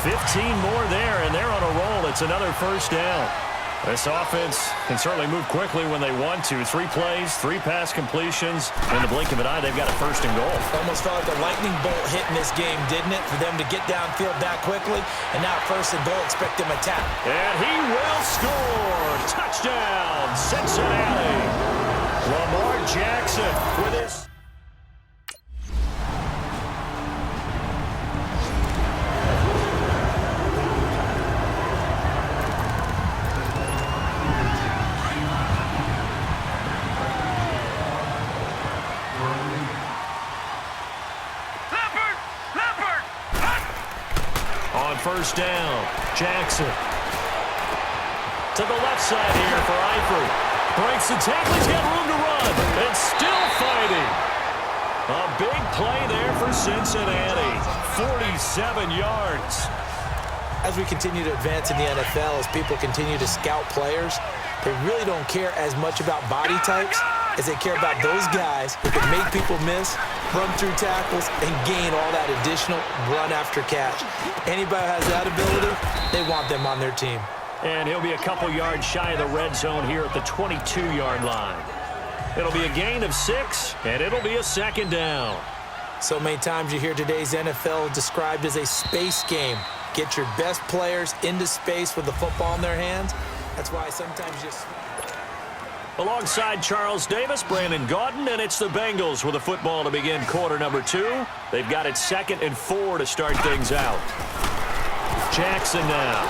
15 more there, and they're on a roll. It's another first down. This offense can certainly move quickly when they want to. 3 plays, 3 pass completions. In the blink of an eye, they've got a first and goal. Almost felt like a lightning bolt hit in this game, didn't it? For them to get downfield that quickly. And now first and goal, expect them to tap. And he will score. Touchdown, Cincinnati. Lamar Jackson with his... First down, Jackson. To the left side here for Eifert. Breaks the tackle, he's got room to run. And still fighting. A big play there for Cincinnati. 47 yards. As we continue to advance in the NFL, as people continue to scout players, they really don't care as much about body types as they care about those guys who can make people miss, run through tackles, and gain all that additional run after catch. Anybody who has that ability, they want them on their team. And he'll be a couple yards shy of the red zone here at the 22-yard line. It'll be a gain of 6, and it'll be a second down. So many times you hear today's NFL described as a space game. Get your best players into space with the football in their hands. That's why sometimes you... Alongside Charles Davis, Brandon Gaudin, and it's the Bengals with a football to begin quarter number 2. They've got it 2nd and 4 to start things out. Jackson now.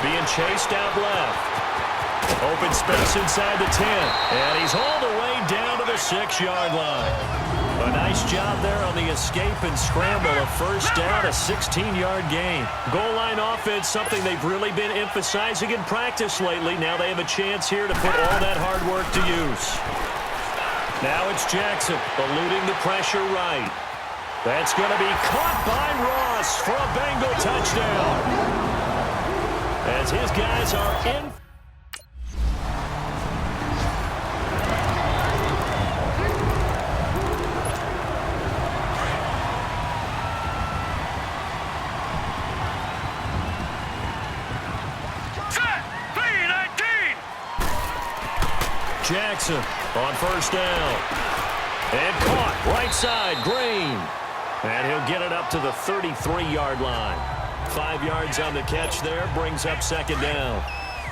Being chased out left. Open space inside the 10. And he's hauled away down to the 6-yard line. A nice job there on the escape and scramble. A first down, a 16-yard gain. Goal line offense, something they've really been emphasizing in practice lately. Now they have a chance here to put all that hard work to use. Now it's Jackson eluding the pressure right. That's going to be caught by Ross for a Bengal touchdown. As his guys are in. Jackson on first down. And caught right side, Green. And he'll get it up to the 33-yard line. 5 yards on the catch there, brings up second down.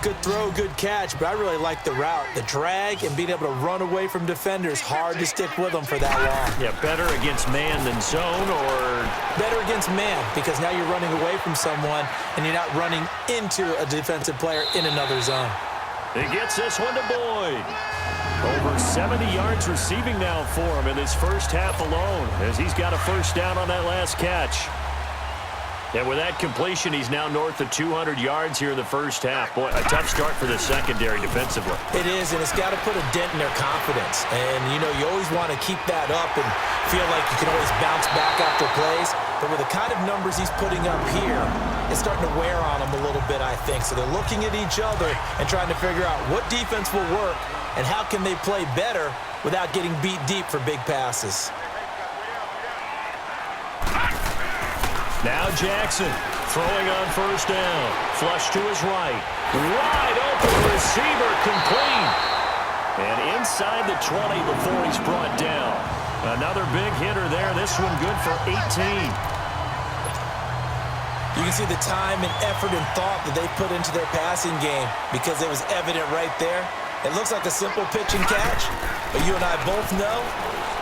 Good throw, good catch, but I really like the route. The drag and being able to run away from defenders, hard to stick with them for that long. Yeah, better against man than zone, or? Better against man, because now you're running away from someone and you're not running into a defensive player in another zone. He gets this one to Boyd. Over 70 yards receiving now for him in his first half alone, as he's got a first down on that last catch. And with that completion, he's now north of 200 yards here in the first half. Boy, a tough start for the secondary defensively. It is, and it's got to put a dent in their confidence. And, you know, you always want to keep that up and feel like you can always bounce back after plays. But with the kind of numbers he's putting up here, it's starting to wear on them a little bit, I think. So they're looking at each other and trying to figure out what defense will work and how can they play better without getting beat deep for big passes. Now Jackson throwing on first down. Flush to his right. Wide open receiver, complete. And inside the 20 before he's brought down. Another big hitter there. This one good for 18. You can see the time and effort and thought that they put into their passing game because it was evident right there. It looks like a simple pitch and catch, but you and I both know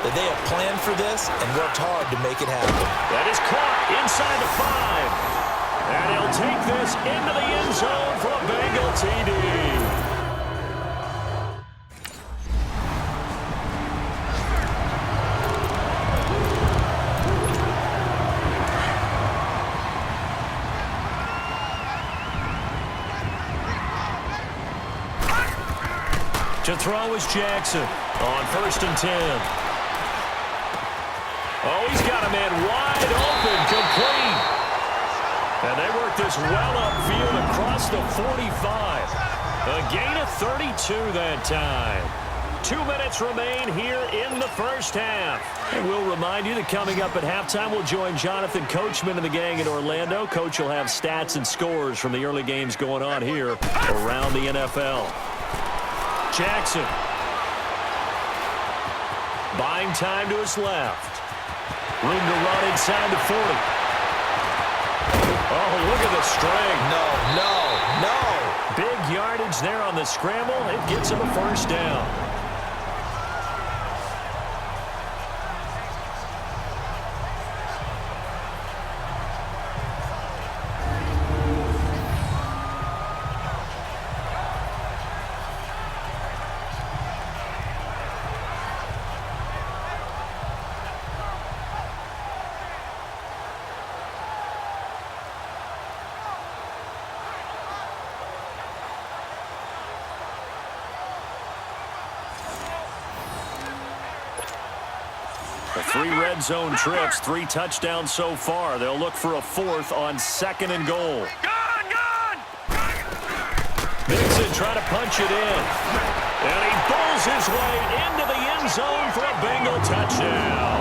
that they have planned for this and worked hard to make it happen. That is caught inside the 5. And he'll take this into the end zone for a Bengal TD. To throw is Jackson on first and 10. Oh, he's got a man wide open, complete. And they work this well upfield across the 45. A gain of 32 that time. 2 minutes remain here in the first half. And we'll remind you that coming up at halftime, we'll join Jonathan Coachman and the gang in Orlando. Coach will have stats and scores from the early games going on here around the NFL. Jackson. Buying time to his left. Room to run inside the 40. Oh, look at the string. No. Big yardage there on the scramble. It gets him a first down. The 3 red zone trips, 3 touchdowns so far. They'll look for a 4th on 2nd and goal. Mixon trying to punch it in. And he pulls his way into the end zone for a Bengal touchdown.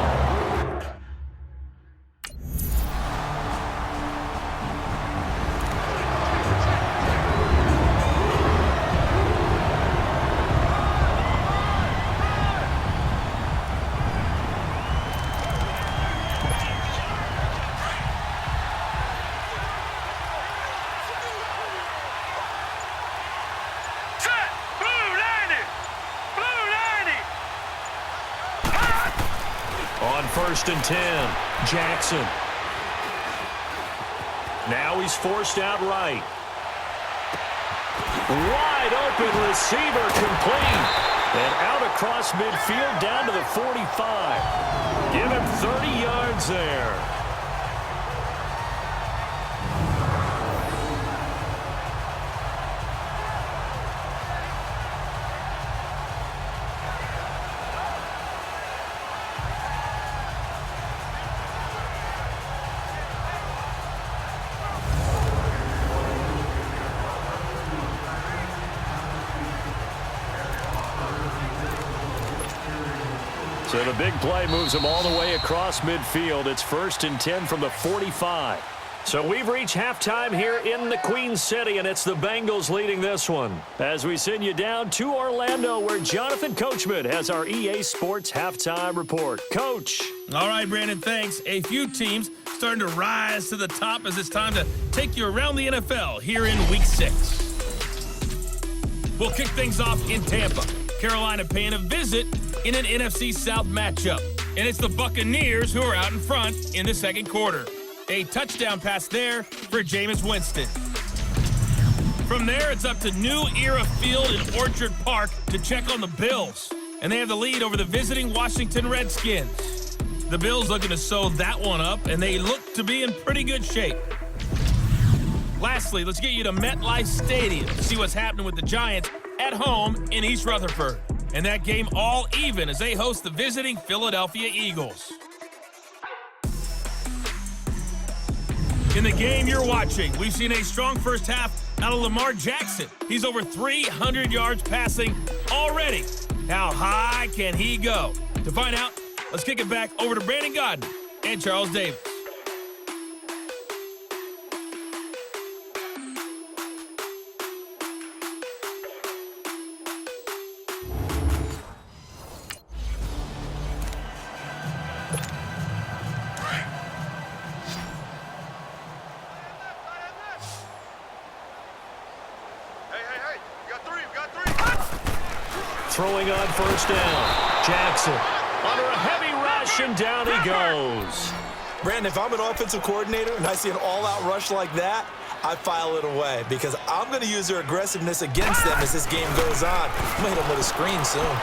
On 1st and 10, Jackson. Now he's forced out right. Wide open receiver complete. And out across midfield down to the 45. Give him 30 yards there. So the big play moves him all the way across midfield. It's 1st and 10 from the 45. So we've reached halftime here in the Queen City, and it's the Bengals leading this one. As we send you down to Orlando, where Jonathan Coachman has our EA Sports halftime report. Coach. All right, Brandon, thanks. A few teams starting to rise to the top as it's time to take you around the NFL here in Week 6. We'll kick things off in Tampa. Carolina paying a visit in an NFC South matchup. And it's the Buccaneers who are out in front in the second quarter. A touchdown pass there for Jameis Winston. From there, it's up to New Era Field in Orchard Park to check on the Bills. And they have the lead over the visiting Washington Redskins. The Bills looking to sew that one up, and they look to be in pretty good shape. Lastly, let's get you to MetLife Stadium to see what's happening with the Giants at home in East Rutherford. And that game all even as they host the visiting Philadelphia Eagles. In the game you're watching, we've seen a strong first half out of Lamar Jackson. He's over 300 yards passing already. How high can he go? To find out, let's kick it back over to Brandon Godden and Charles Davis. Throwing on 1st down. Jackson under a heavy rush, and down he goes. Brandon, if I'm an offensive coordinator and I see an all-out rush like that, I file it away because I'm going to use their aggressiveness against them as this game goes on. I'm going to hit them with a screen soon.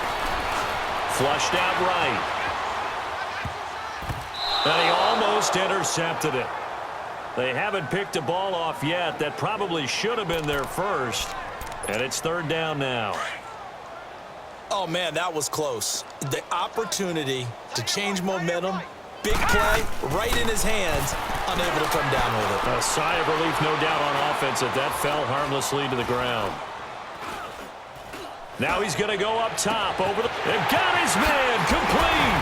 Flushed out right. And he almost intercepted it. They haven't picked a ball off yet. That probably should have been their first. And it's 3rd down now. Oh, man, that was close. The opportunity to change momentum, big play, right in his hands, unable to come down with it. A sigh of relief, no doubt, on offense, that fell harmlessly to the ground. Now he's going to go up top over the... And got his man complete.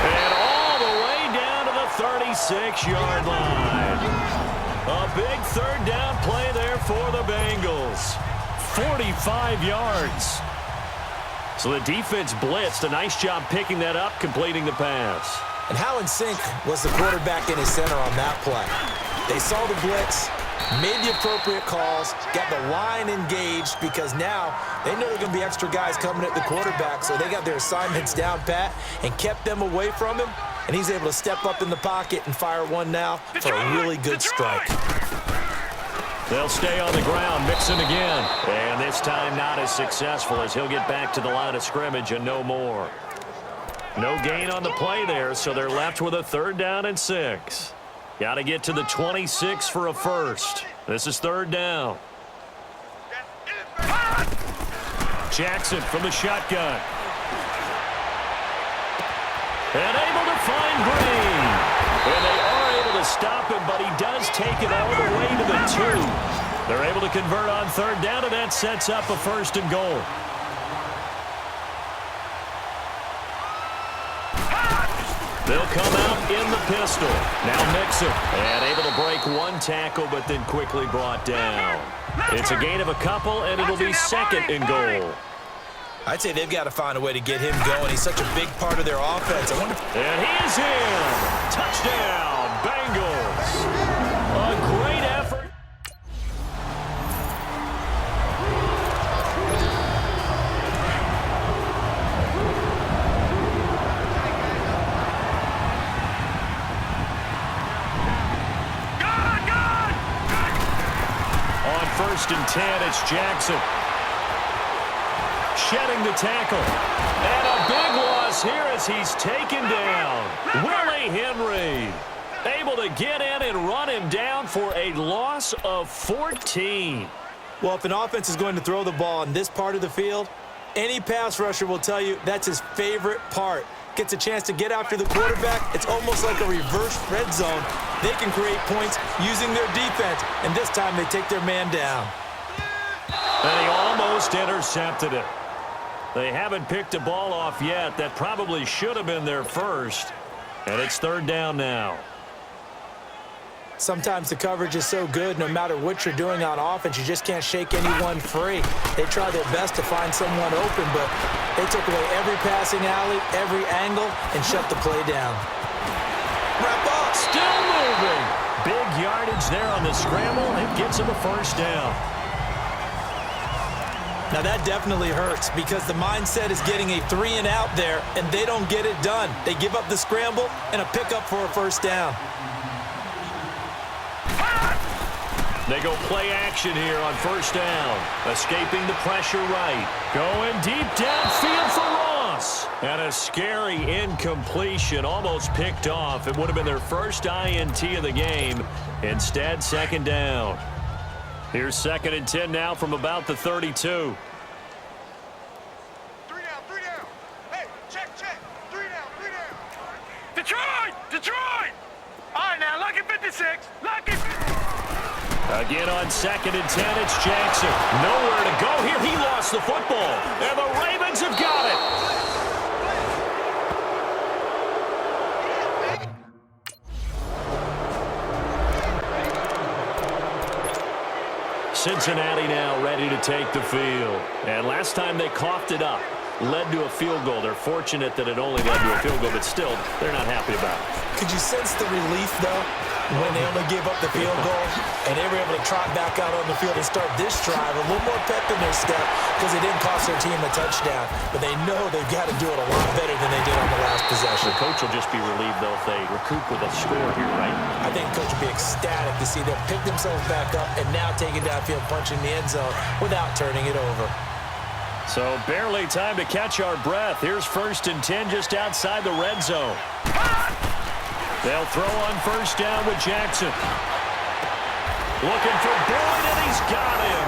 And all the way down to the 36-yard line. A big third down play there for the Bengals. 45 yards. So the defense blitzed. A nice job picking that up, completing the pass. And how in sync was the quarterback and his center on that play? They saw the blitz, made the appropriate calls, got the line engaged because now they know there are going to be extra guys coming at the quarterback, so they got their assignments down pat and kept them away from him, and he's able to step up in the pocket and fire one now for a really good strike. They'll stay on the ground, mixing again. And this time not as successful as he'll get back to the line of scrimmage and no more. No gain on the play there, so they're left with a 3rd down and 6. Got to get to the 26 for a first. This is 3rd down. Jackson from the shotgun. And able to find Green. And they are able to stop him, but he does take it all the way to the 2. They're able to convert on 3rd down, and that sets up a 1st and goal. They'll come out in the pistol. Now Mixon. And able to break one tackle, but then quickly brought down. It's a gain of a couple, and it'll be 2nd and goal. I'd say they've got to find a way to get him going. He's such a big part of their offense. And he is in. Touchdown, Bengals. A great effort. On 1st and 10, it's Jackson. Shedding the tackle. And a big loss here as he's taken down. Willie Henry able to get in and run him down for a loss of 14. Well, if an offense is going to throw the ball in this part of the field, any pass rusher will tell you that's his favorite part. Gets a chance to get after the quarterback. It's almost like a reverse red zone. They can create points using their defense, and this time they take their man down. And he almost intercepted it. They haven't picked a ball off yet. That probably should have been their first. And it's 3rd down now. Sometimes the coverage is so good, no matter what you're doing on offense, you just can't shake anyone free. They try their best to find someone open, but they took away every passing alley, every angle, and shut the play down. Wrap up. Still moving. Big yardage there on the scramble. It gets him a 1st down. Now that definitely hurts because the mindset is getting a 3 and out there, and they don't get it done. They give up the scramble and a pickup for a 1st down. They go play action here on 1st down. Escaping the pressure right. Going deep downfield for Ross. And a scary incompletion, almost picked off. It would have been their first INT of the game. Instead, 2nd down. Here's 2nd and 10 now from about the 32. 3 down, 3 down. Hey, check. 3 down. Detroit! All right, now, lucky 56. Lucky. Again on 2nd and 10, it's Jackson. Nowhere to go here. He lost the football. And the Ravens have got it. Cincinnati now ready to take the field. And last time they coughed it up, led to a field goal. They're fortunate that it only led to a field goal, but still, they're not happy about it. Could you sense the relief, though, when they only gave up the field goal and they were able to trot back out on the field and start this drive a little more pep in their step because it didn't cost their team a touchdown, but they know they've got to do it a lot better than they did on the last possession. The coach will just be relieved, though, if they recoup with a score here, right? I think the coach will be ecstatic to see them pick themselves back up and now take it downfield, punching the end zone without turning it over. So barely time to catch our breath. Here's 1st and 10 just outside the red zone. They'll throw on 1st down with Jackson. Looking for Boyd, and he's got him.